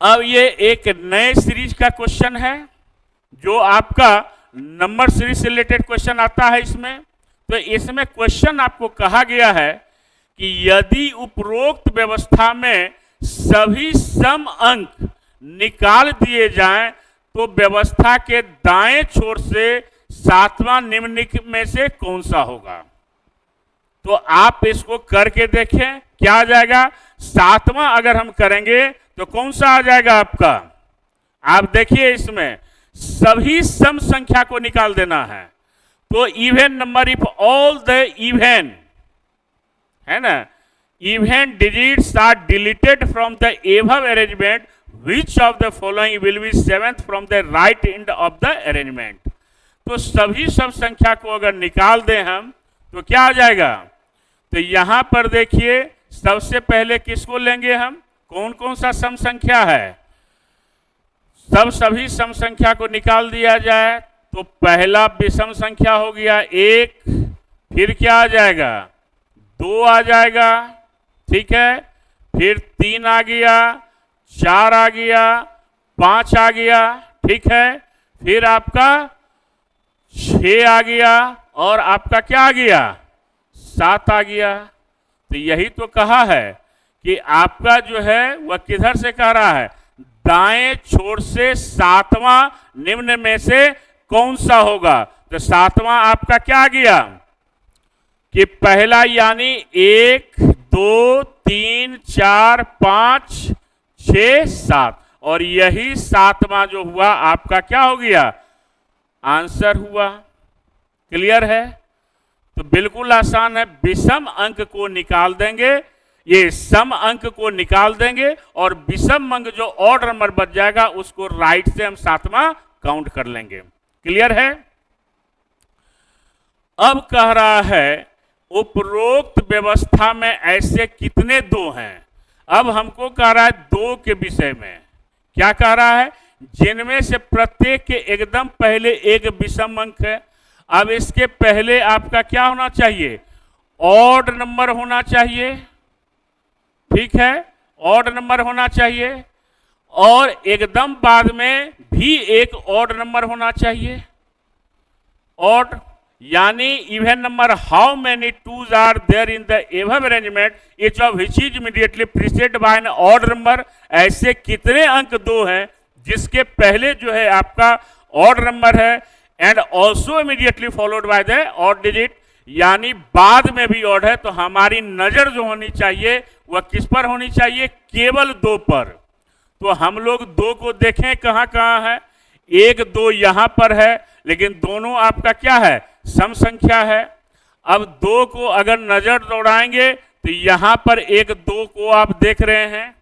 अब ये एक नए सीरीज का क्वेश्चन है जो आपका नंबर सीरीज से रिलेटेड क्वेश्चन आता है इसमें। तो इसमें क्वेश्चन आपको कहा गया है कि यदि उपरोक्त व्यवस्था में सभी सम अंक निकाल दिए जाएं तो व्यवस्था के दाएं छोर से सातवां निम्नलिखित में से कौन सा होगा। तो आप इसको करके देखें क्या आ जाएगा। सातवां अगर हम करेंगे तो कौन सा आ जाएगा आपका, आप देखिए इसमें सभी सम संख्या को निकाल देना है। तो even number if all the even है ना, even digits are deleted from the above arrangement which of the following will be seventh from the right end of the arrangement। तो सभी सब संख्या को अगर निकाल दें हम तो क्या आ जाएगा। तो यहां पर देखिए सबसे पहले किसको लेंगे हम, कौन कौन सा सम संख्या है, सभी सम संख्या को निकाल दिया जाए तो पहला विषम संख्या हो गया 1, फिर क्या आ जाएगा 2 आ जाएगा, ठीक है, फिर 3 आ गया, 4 आ गया, 5 आ गया, ठीक है, फिर आपका 6 आ गया और आपका क्या आ गया 7 आ गया। तो यही तो कहा है कि आपका जो है वह किधर से कह रहा है, दाएं छोर से सातवां निम्न में से कौन सा होगा। तो सातवां आपका क्या आ गया कि पहला यानी 1 2 3 4 5 6 7 और यही सातवां जो हुआ आपका क्या हो गया, आंसर हुआ। क्लियर है। तो बिल्कुल आसान है, विषम अंक को निकाल देंगे, ये सम अंक को निकाल देंगे और विषम अंक जो ऑड नंबर बच जाएगा उसको राइट से हम सातवां काउंट कर लेंगे। क्लियर है। अब कह रहा है उपरोक्त व्यवस्था में ऐसे कितने दो हैं। अब हमको कह रहा है दो के विषय में, क्या कह रहा है, जिनमें से प्रत्येक के एकदम पहले एक विषम अंक है। अब इसके पहले आपका क्या होना चाहिए, ऑड नंबर होना चाहिए, ठीक है, ऑड नंबर होना चाहिए और एकदम बाद में भी एक ऑड नंबर होना चाहिए। ऑड यानी even number, how many twos are there in the above arrangement each of which is immediately preceded by an odd number. ऐसे कितने अंक दो हैं जिसके पहले जो है आपका ऑड नंबर है and also immediately followed by the odd digit, यानी बाद में भी ऑड है। तो हमारी नजर जो होनी चाहिए वह किस पर होनी चाहिए, केवल दो पर। तो हम लोग दो को देखें कहां कहां है, 1 2 यहां पर है, लेकिन दोनों आपका क्या है, सम संख्या है। अब दो को अगर नजर दौड़ाएंगे तो यहां पर 1 2 को आप देख रहे हैं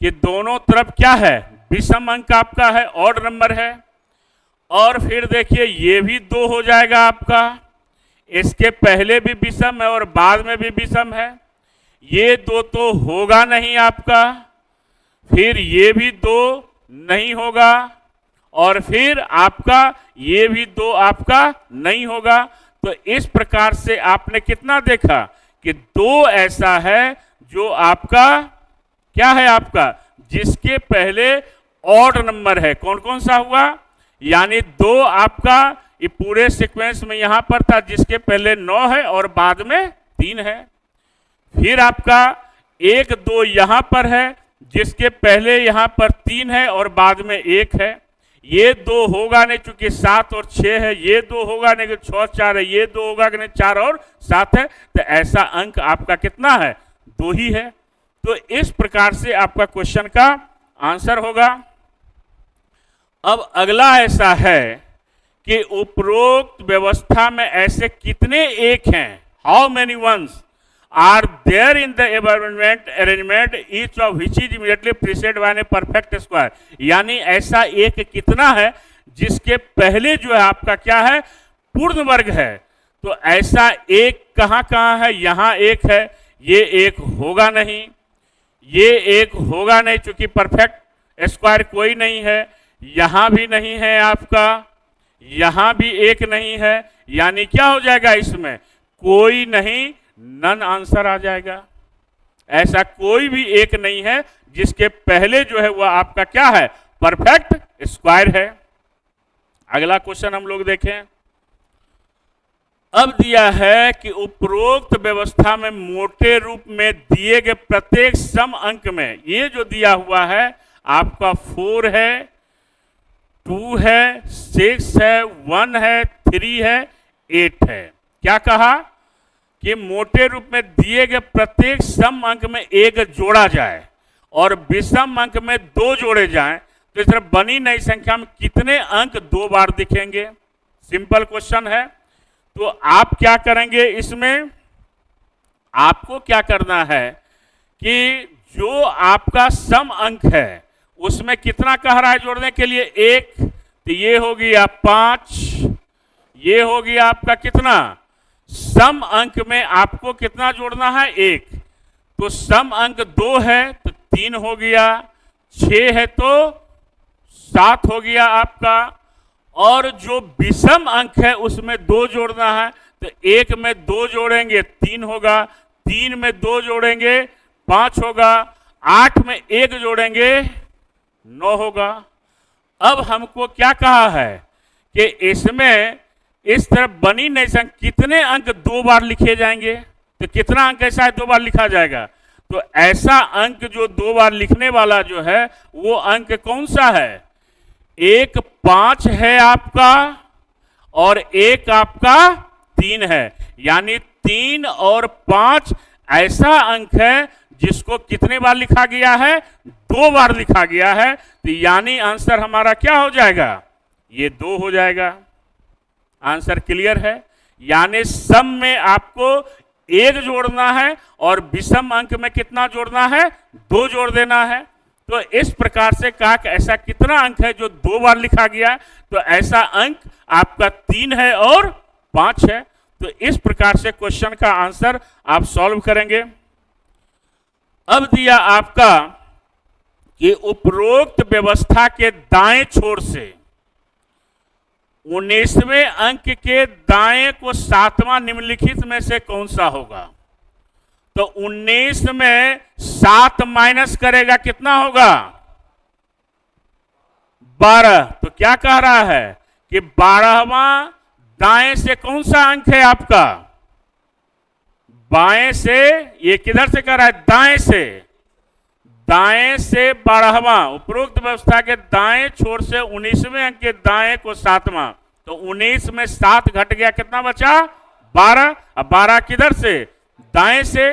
कि दोनों तरफ क्या है, विषम अंक आपका है, ऑड नंबर है। और फिर देखिए ये भी 2 हो जाएगा आपका, इसके पहले भी विषम है और बाद में भी विषम है। ये 2 तो होगा नहीं आपका, फिर ये भी 2 नहीं होगा और फिर आपका ये भी 2 आपका नहीं होगा। तो इस प्रकार से आपने कितना देखा कि 2 ऐसा है जो आपका क्या है, आपका जिसके पहले ऑड नंबर है। कौन कौन सा हुआ, यानी 2 आपका ये पूरे सीक्वेंस में यहां पर था जिसके पहले 9 है और बाद में 3 है। फिर आपका 1 2 यहां पर है जिसके पहले यहां पर 3 है और बाद में 1 है। ये 2 होगा नहीं चूंकि 7 और 6 है, ये 2 होगा नहीं कि 6 4 है, ये 2 होगा कि नहीं 4 और 7 है। तो ऐसा अंक आपका कितना है, 2 ही है। तो इस प्रकार से आपका क्वेश्चन का आंसर होगा। अब अगला ऐसा है कि उपरोक्त व्यवस्था में ऐसे कितने एक हैं, how many ones are there in the arrangement each of which is immediately preceded by a perfect square. यानी ऐसा एक कितना है जिसके पहले जो है आपका क्या है, पूर्ण वर्ग है। तो ऐसा एक कहां कहां है, यहां एक है, ये एक होगा नहीं, ये एक होगा नहीं, क्योंकि परफेक्ट स्क्वायर कोई नहीं है, यहां भी नहीं है आपका, यहां भी एक नहीं है, यानी क्या हो जाएगा इसमें, कोई नहीं, नन आंसर आ जाएगा। ऐसा कोई भी एक नहीं है जिसके पहले जो है वह आपका क्या है, परफेक्ट स्क्वायर है। अगला क्वेश्चन हम लोग देखें। अब दिया है कि उपरोक्त व्यवस्था में मोटे रूप में दिए गए प्रत्येक सम अंक में, ये जो दिया हुआ है आपका 4 है, 2 है, 6 है, 1 है, 3 है, 8 है। क्या कहा कि मोटे रूप में दिए गए प्रत्येक सम अंक में 1 जोड़ा जाए और विषम अंक में 2 जोड़े जाएं, तो इस तरह बनी नई संख्या में कितने अंक 2 बार दिखेंगे। सिंपल क्वेश्चन है। तो आप क्या करेंगे, इसमें आपको क्या करना है कि जो आपका सम अंक है उसमें कितना कह रहा है जोड़ने के लिए, 1, तो ये हो गया 5, ये हो गया आपका कितना, सम अंक में आपको कितना जोड़ना है, 1, तो सम अंक 2 है तो 3 हो गया, 6 है तो 7 हो गया आपका, और जो विषम अंक है उसमें 2 जोड़ना है, तो 1 में 2 जोड़ेंगे 3 होगा, 3 में 2 जोड़ेंगे 5 होगा, 8 में 1 जोड़ेंगे 9 होगा। अब हमको क्या कहा है कि इसमें इस तरह बनी नई संख्या कितने अंक 2 बार लिखे जाएंगे, तो कितना अंक ऐसा है 2 बार लिखा जाएगा, तो ऐसा अंक जो 2 बार लिखने वाला जो है वो अंक कौन सा है, एक 5 है आपका और एक आपका 3 है, यानी 3 और 5 ऐसा अंक है जिसको कितने बार लिखा गया है, 2 बार लिखा गया है, तो यानी आंसर हमारा क्या हो जाएगा, ये 2 हो जाएगा। आंसर क्लियर है। यानी सम में आपको 1 जोड़ना है और विषम अंक में कितना जोड़ना है, 2 जोड़ देना है। तो इस प्रकार से कहा कि ऐसा कितना अंक है जो 2 बार लिखा गया, तो ऐसा अंक आपका 3 है और 5 है। तो इस प्रकार से क्वेश्चन का आंसर आप सॉल्व करेंगे। अब दिया आपका कि उपरोक्त व्यवस्था के दाएं छोर से 19वें अंक के दाएं को 7वां निम्नलिखित में से कौन सा होगा, तो 19 में 7 माइनस करेगा कितना होगा, 12। तो क्या कह रहा है कि 12वां दाएं से कौन सा अंक है आपका, बाएं से, ये किधर से कह रहा है, दाएं से, दाएं से 12वां, उपरोक्त व्यवस्था के दाएं छोर से 19वें अंक के दाएं को 7वां, तो 19 में 7 घट गया, कितना बचा, 12। अब 12 किधर से, दाएं से,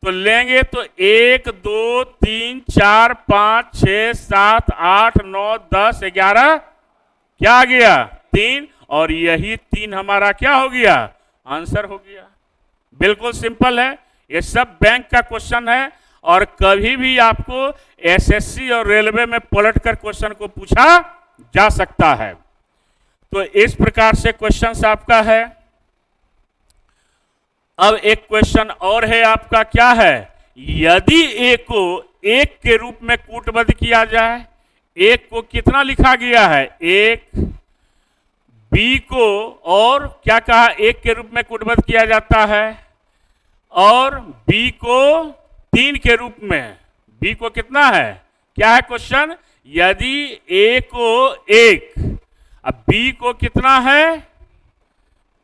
तो लेंगे तो 1 2 3 4 5 6 7 8 9 10 11, क्या आ गया, 3, और यही 3 हमारा क्या हो गया, आंसर हो गया। बिल्कुल सिंपल है। ये सब बैंक का क्वेश्चन है और कभी भी आपको एसएससी और रेलवे में पलटकर क्वेश्चन को पूछा जा सकता है। तो इस प्रकार से क्वेश्चन आपका है। अब एक क्वेश्चन और है आपका, क्या है, यदि ए को 1 के रूप में कूटबद्ध किया जाए, 1 को कितना लिखा गया है, 1, बी को और क्या कहा, 1 के रूप में कूटबद्ध किया जाता है, और बी को 3 के रूप में, बी को कितना है, क्या है क्वेश्चन, यदि ए को 1, अब बी को कितना है,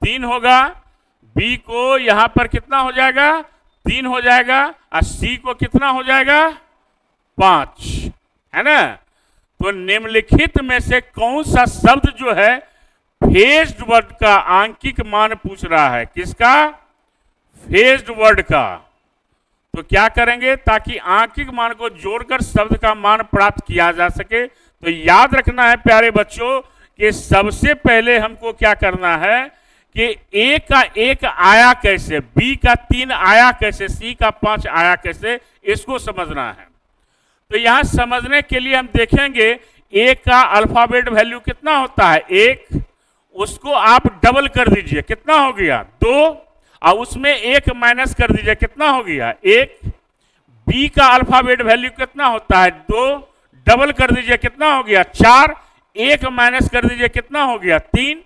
3 होगा, बी को यहां पर कितना हो जाएगा, 3 हो जाएगा, और सी को कितना हो जाएगा, 5, है ना। तो निम्नलिखित में से कौन सा शब्द जो है फेज्ड वर्ड का आंकिक मान पूछ रहा है, किसका, फेज्ड वर्ड का। तो क्या करेंगे, ताकि आंकिक मान को जोड़कर शब्द का मान प्राप्त किया जा सके। तो याद रखना है प्यारे बच्चों कि सबसे पहले हमको क्या करना है कि ए का 1 आया कैसे, बी का 3 आया कैसे, सी का 5 आया कैसे, इसको समझना है। तो यहां समझने के लिए हम देखेंगे ए का अल्फाबेट वैल्यू कितना होता है, 1, उसको आप डबल कर दीजिए, कितना हो गया, 2, और उसमें 1 माइनस कर दीजिए, कितना हो गया 1। बी का अल्फाबेट वैल्यू कितना होता है 2, डबल कर दीजिए, कितना हो गया 4। 1 माइनस कर दीजिए, कितना हो गया 3।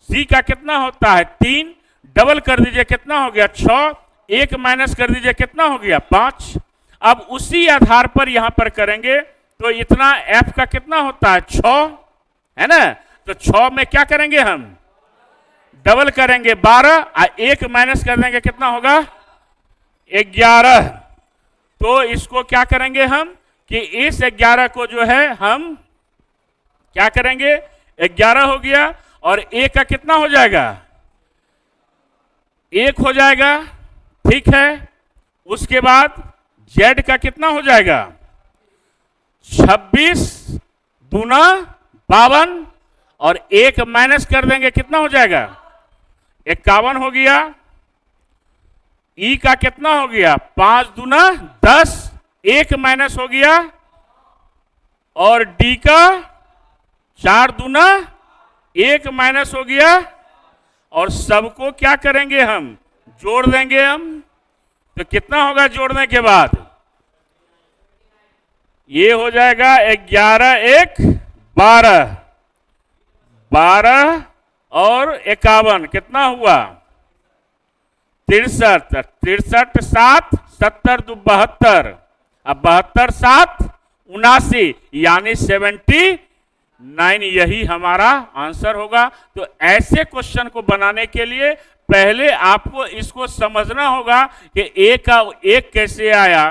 सी का कितना होता है 3, डबल कर दीजिए, कितना हो गया 6। 1 माइनस कर दीजिए, कितना हो गया 5। अब उसी आधार पर यहां पर करेंगे तो इतना एफ का कितना होता है 6, है ना। तो 6 में क्या करेंगे हम, डबल करेंगे 12, और 1 माइनस कर देंगे, कितना होगा 11। तो इसको क्या करेंगे हम कि इस 11 को जो है हम क्या करेंगे, 11 हो गया, और 1 का कितना हो जाएगा 1 हो जाएगा, ठीक है। उसके बाद z का कितना हो जाएगा 26 दूना 52, और 1 माइनस कर देंगे, कितना हो जाएगा 51 हो गया। ई का कितना हो गया 5 दूना 10, 1 माइनस हो गया, और डी का 4 दूना 1 माइनस हो गया, और सबको क्या करेंगे हम जोड़ देंगे हम। तो कितना होगा जोड़ने के बाद, ये हो जाएगा 11 1 12, 12 और 51 कितना हुआ 63, 63 7 70 2 72, अब 72 7 79, यानी 79, यही हमारा आंसर होगा। तो ऐसे क्वेश्चन को बनाने के लिए पहले आपको इसको समझना होगा कि ए का 1 कैसे आया,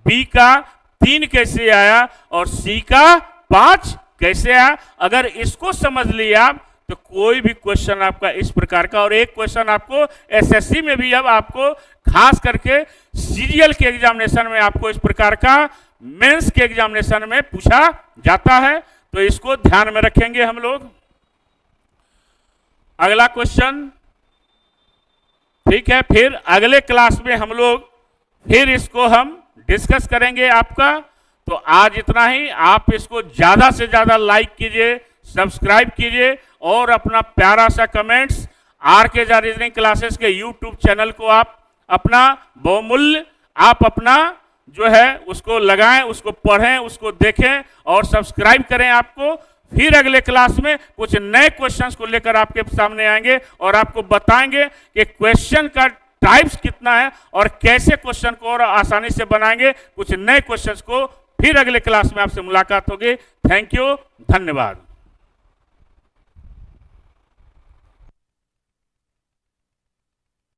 बी का 3 कैसे आया, और सी का 5 कैसे आया। अगर इसको समझ लिया तो कोई भी क्वेश्चन आपका इस प्रकार का, और एक क्वेश्चन आपको एसएससी में भी अब आपको खास करके सीरियल के एग्जामिनेशन में आपको इस प्रकार का मेंस के एग्जामिनेशन में पूछा जाता है। तो इसको ध्यान में रखेंगे हम लोग। अगला क्वेश्चन, ठीक है, फिर अगले क्लास में हम लोग फिर इसको हम डिस्कस करेंगे आपका। तो आज इतना ही। आप इसको ज्यादा से ज्यादा लाइक कीजिए, सब्सक्राइब कीजिए, और अपना प्यारा सा comments R K. Jha reasoning classes के यूट्यूब चैनल को आप अपना बहुमूल्य आप अपना जो है उसको लगाएं, उसको पढ़ें, उसको देखें और सब्सक्राइब करें। आपको फिर अगले क्लास में कुछ नए क्वेश्चंस को लेकर आपके सामने आएंगे और आपको बताएंगे कि क्वेश्चन का टाइप्स कितना है और कैसे क्वेश्चन को और आसानी से बनाएंगे। कुछ नए क्वेश्चंस को फिर अगले क्लास में आपसे मुलाकात होगी। थैंक यू, धन्यवाद।